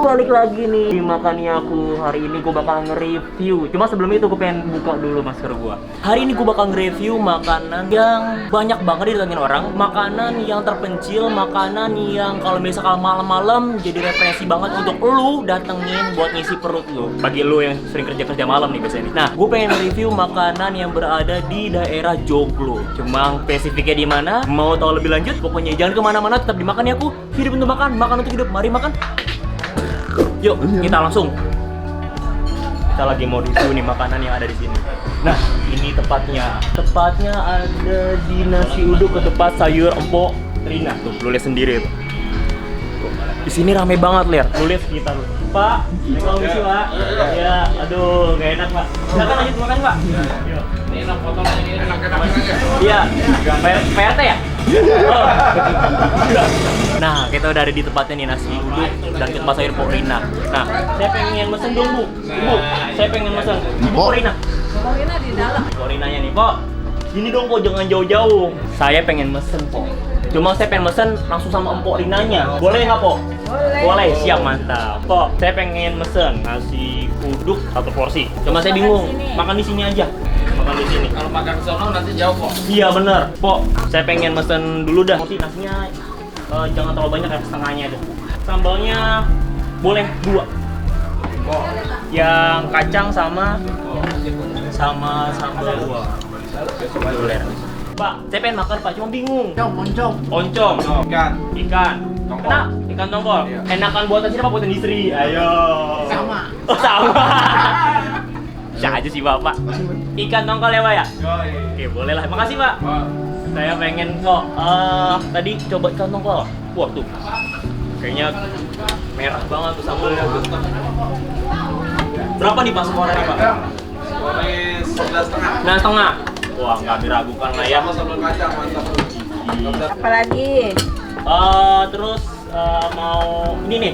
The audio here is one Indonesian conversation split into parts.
Balik lagi nih di Makannya Aku. Hari ini gue bakal nge-review. Cuma sebelum itu gue pengen buka dulu masker gue. Hari ini gue bakal nge-review makanan yang banyak banget didatengin orang. Makanan yang terpencil, makanan yang kalau misalkan malam-malam jadi referensi banget untuk lu datengin buat ngisi perut lu. Bagi lu yang sering kerja malam nih biasanya. Nah, gue pengen nge-review makanan yang berada di daerah Joglo. Cuma spesifiknya di mana? Mau tahu lebih lanjut? Pokoknya jangan kemana-mana, tetap di Makannya Aku. Hidup untuk makan, makan untuk hidup. Mari makan. Yuk, kita langsung. Kita lagi mau review nih makanan yang ada di sini. Nah, ini tepatnya. Tepatnya ada di nasi uduk ke tempat sayur empok Rina. Tuh, lu lihat sendiri tuh. Di sini rame banget, Lir. Lu lihat sekitar lu. Pak, mau ngisi, Pak? Ya, aduh, gak enak, Pak. Silakan lanjut makan, Pak. Yuk. Ini enak fotonya, ini enak-enak. Iya, PRT ya? Oh. Nah, kita udah ada di tempatnya nih, nasi uduk dan tempat sayur Pok Rina. Nah, saya pengen mesen dong, Bu. Bu, saya pengen mesen Pok Rina. Pok Rina di dalam. Pok Rinanya nih, Pok. Sini dong, Pok, jangan jauh-jauh. Saya pengen mesen, Pok. Cuma saya pengen mesen langsung sama Empok Rinanya. Boleh nggak, Pok? Boleh, siap, mantap. Pok, saya pengen mesen nasi uduk 1 porsi. Cuma saya bingung, makan di sini aja. Makan di sini. Kalau makan sono nanti jauh kok. Iya bener, Pok. Saya pengen mesen dulu dah. Porsi nasinya jangan terlalu banyak ya, setengahnya aja. Sambalnya boleh 2. Yang kacang sama sambal 2. Boleh. Pak, saya pengen makan, Pak, cuma bingung. Oncom. Ikan. Enak, ikan tongkol. Iya. Enakan buatan siapa? Buatan istri. Ayo. Sama. Oh, sama. Bisa aja sih, Bapak. Ikan tongkol ya, Pak ya? Oke, boleh lah. Makasih, Pak. Saya pengen kok tadi coba ikan tongkol. Wah, tuh. Kayaknya merah banget tuh sambalnya. Berapa nih, Pak, skornya, Pak? Skornya 11,5. Nah, setengah. Wah, nggak diragukan lah ya. Sama sambal kacang, mantap. Apalagi? Terus mau ini nih,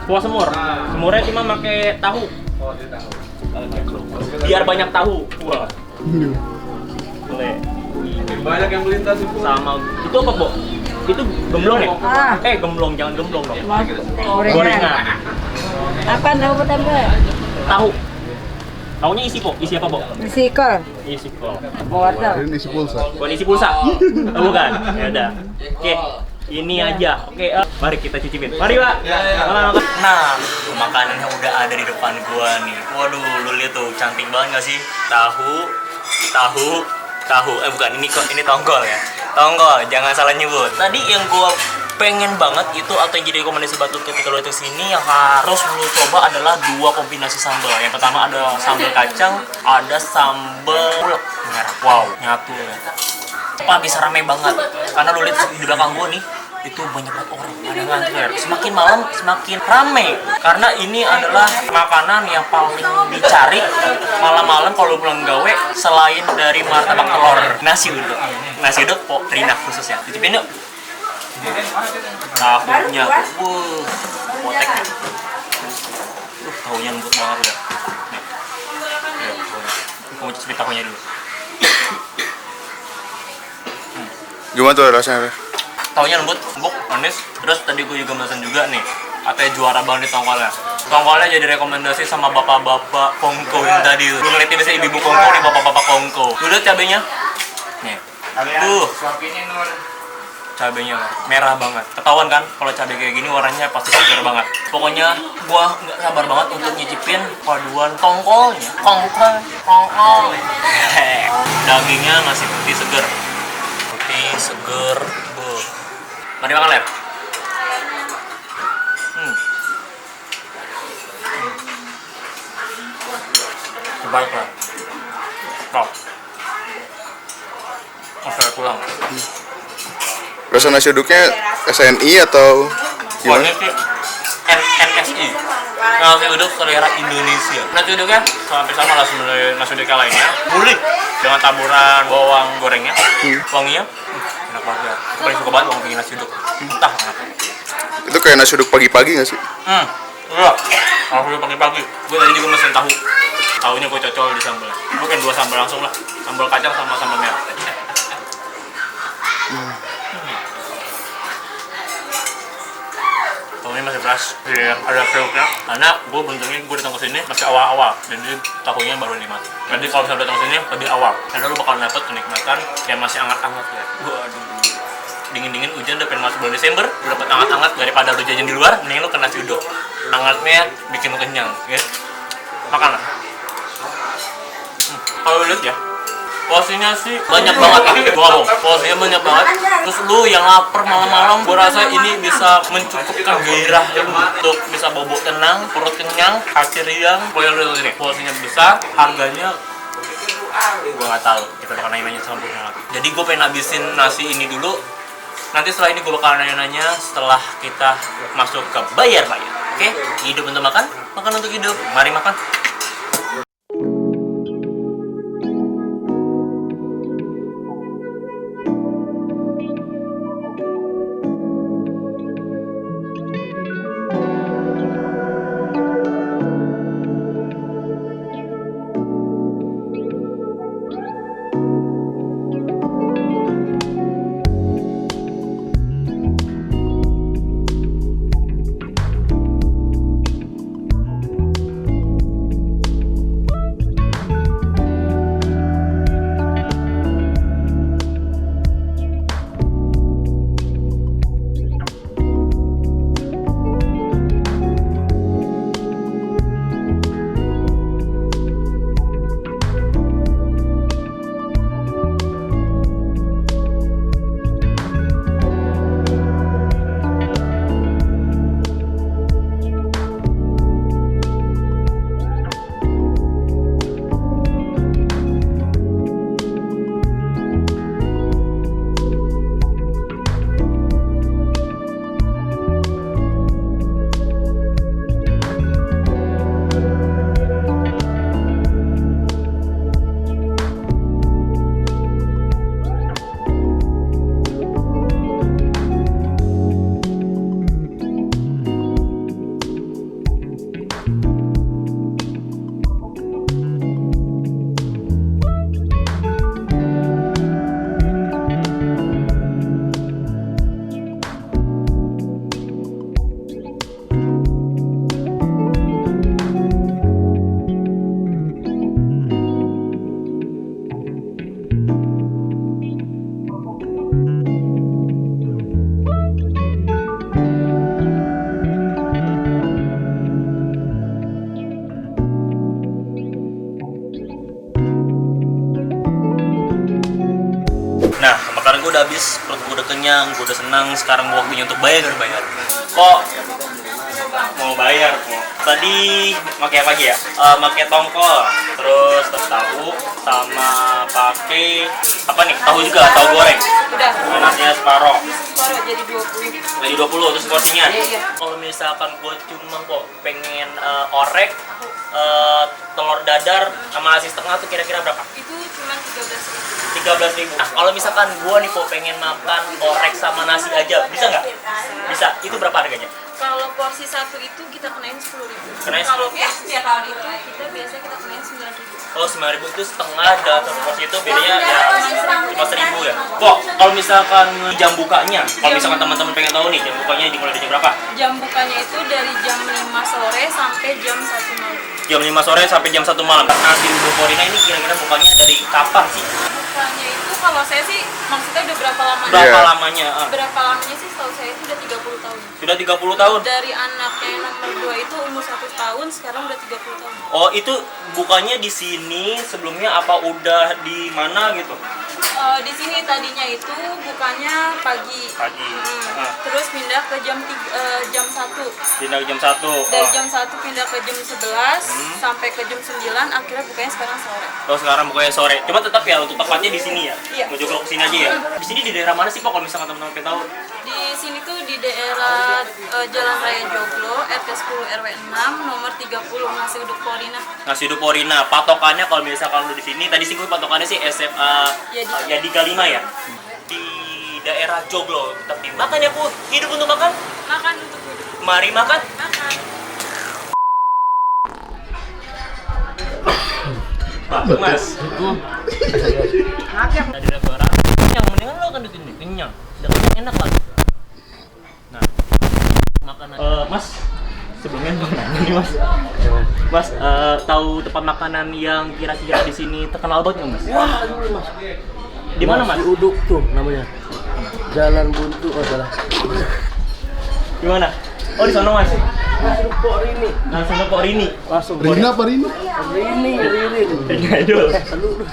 kuah semur. Nah. Semurnya cuma pakai tahu. Oh, dia tahu. Biar banyak tahu. Wah. Boleh. Banyak yang melintas itu. Sama itu apa, Bo? Itu gemblong ya? Ah. Gemblong, jangan gemblong dong. Gorengan. Apa tahu tambah? Tahu. Tahunya isi, Po. Isi apa, Bo? Sikol. Isi kol. Wortel. Ini isi pulsa. Bukan isi pulsa. Oh, bukan. Ya udah. Oke. Ini aja. Oke, mari kita cicipin. Mari, Pak. Makan. Nah, makanannya udah ada di depan gua nih. Waduh, lu lihat tuh, cantik banget gak sih? Tahu. Bukan, ini tongkol ya. Tongkol, jangan salah nyebut. Tadi yang gua pengen banget itu atau yang jadi rekomendasi batu ketika lu ke sini yang harus lu coba adalah 2 kombinasi sambal. Yang pertama ada sambal kacang, ada sambal ulek merah. Wow, nyatu ya. Apa bisa rame banget? Karena lu lihat di belakang gua nih, itu banyak banget orang pada ngantri. Semakin malam semakin rame karena ini adalah makanan yang paling dicari malam-malam kalau pulang gawe selain dari martabak telur. Nasi uduk Pok Rina khususnya. Cicipin yuk. Tahunya, poteknya. Tahunya lembut banget udah. Nih. Aku mau cicipin tahunya dulu. Gimana tuh rasanya? Tahunya lembut, empuk, manis. Terus tadi gue juga mesen juga nih, katanya juara banget nih tongkolnya. Tongkolnya jadi rekomendasi sama bapak-bapak kongko yang tadi. Gue ngeliatnya biasanya ibu-ibu kongko nih, bapak-bapak kongko. Lu lihat cabenya? Nih. Cabenya merah banget. Ketahuan kan kalau cabai kayak gini warnanya pasti segar banget. Pokoknya gua nggak sabar banget untuk nyicipin paduan tongkolnya. Tongkol. Dagingnya masih putih seger. Mari makan, Lep. Terbaik lah. Top. Oke, pulang. Rasa nasi uduknya SNI atau gimana? Ini sih NSI. Nasi uduk selera Indonesia. Nasi uduknya hampir sama lah sebenarnya nasi uduk yang lainnya. Gurih dengan taburan bawang gorengnya. Wanginya enak banget ya. Aku paling suka banget wangi nasi uduk. Entah kenapa. tuh kayak nasi uduk pagi-pagi nggak sih? Iya. Aku udah pagi-pagi. Gue tadi juga mesen tahu. Tahunya gue cocol di sambal. Bukan 2 sambal langsung lah. Sambal kacang sama sambal merah. Tahunya masih fresh. Iya, ada kriuknya. Karena gue beruntungnya gue datang ke sini masih awal-awal. Jadi tahunya baru 5. Jadi kalau misalnya datang ke sini lebih awal. Karena lu bakal dapet kenikmatan yang masih hangat-hangat ya. Waduh. Dingin-dingin hujan udah pengen masuk bulan Desember, udah dapet hangat-hangat daripada lu jajan di luar, mending lu kena nasi uduk. Hangatnya bikin lu kenyang, ya. Makan lah. Kalau lihat ya, porsinya sih banyak banget lah. Gua ngomong, porsinya banyak banget. Terus lu yang lapar malam-malam, gua rasa ini bisa mencukupkan gairah lu untuk bisa bobok tenang, perut kenyang, hati riang. Pokoknya lu ini, porsinya besar, harganya gua nggak tahu. Kita bakal nanya sama Bunda lagi. Jadi gua pengen habisin nasi ini dulu. Nanti setelah ini gue bakal nanya-nanya setelah kita masuk ke bayar-bayar. Oke? Hidup untuk makan, makan untuk hidup. Mari makan. Nah, makanan gue udah habis, perut gue udah kenyang, gue udah senang. Sekarang waktunya untuk bayar. Kok mau bayar kok? Tadi pakai apa lagi ya? Pakai tongkol, terus tahu, sama pakai apa nih? Tahu juga, tahu goreng. Udah. Nasinya separoh. Separoh jadi 20. Jadi 20 terus porsinya. Iya. Kalau misalkan gue cuma kok pengen orek, telur dadar sama nasi setengah tuh kira-kira berapa? Itu cuma 13.000. 13.000. Nah, kalau misalkan gue nih kok pengen makan orek sama nasi aja, bisa nggak? Bisa. Itu berapa harganya? Kalau porsi satu itu kita kenain 10.000. Kenain Kalau porsi satu itu kita biasanya kita kenain 9.000. Oh, 9.000 itu setengah dan satu porsi itu bedanya ya cuma 1.000 ya. Kok kalau misalkan jam bukanya, kalau misalkan teman-teman pengen tahu nih jam bukanya dimulai dari jam berapa? Jam bukanya itu dari jam 5 sore sampai jam 1 malam. Jam 5 sore sampai jam 1 malam. Nasi uduk Corina ini kira-kira bukanya dari kapan sih? Bukanya itu kalau saya sih maksudnya udah berapa lamanya? Berapa Iya. lamanya? Berapa lamanya sih setahu saya itu udah 30 tahun. Sudah 30 tahun. Dari anaknya yang nomor 2 itu umur 1 tahun, sekarang udah 30 tahun. Oh, itu bukanya di sini sebelumnya apa udah di mana gitu? Di sini tadinya itu bukannya pagi. Pagi. Nah. Terus pindah ke jam 1. Pindah jam 1. Dari jam 1 pindah ke jam 11 sampai ke jam 9, akhirnya bukanya sekarang sore. Oh, sekarang bukanya sore. Cuma tetap ya untuk tepatnya di sini ya. Iya. Mojokerto ke sini aja ya. Di sini di daerah mana sih Pak kalau misalkan teman-teman pengen tahu? Di sini tuh di daerah Jalan Raya Joglo, RT 10 RW 6, nomor 30, nasi uduk Corina. Nasi uduk Corina. Patokannya kalau misalkan lu di sini, tadi sih gue patokannya sih SMA Yadika 5 ya. Di daerah Joglo. Tapi makan ya, Bu. Hidup untuk makan. Makan untuk duduk. Mari makan. Makan. Pak, Mas. Tadi restoran. Kenyang, mendingan lo kan di sini. Kenyang. Udah kenyang enak lah. Nah, makanan. Mas, sebelumnya mau nanya nih Mas. Mas, tahu tempat makanan yang kira-kira di sini terkenal banget nggak Mas? Wah, ini Mas. Di mana Mas? Nasi uduk tuh namanya. Jalan Buntu oh salah. Di mana? Oh di sana Mas. Nasi uduk Pok Rini. Langsung ke Pok Rini. Langsung Rini apa Rini? Rini. Rini Idol. Aduh.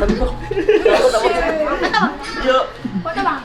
Aduh. Yuk. Foto bang.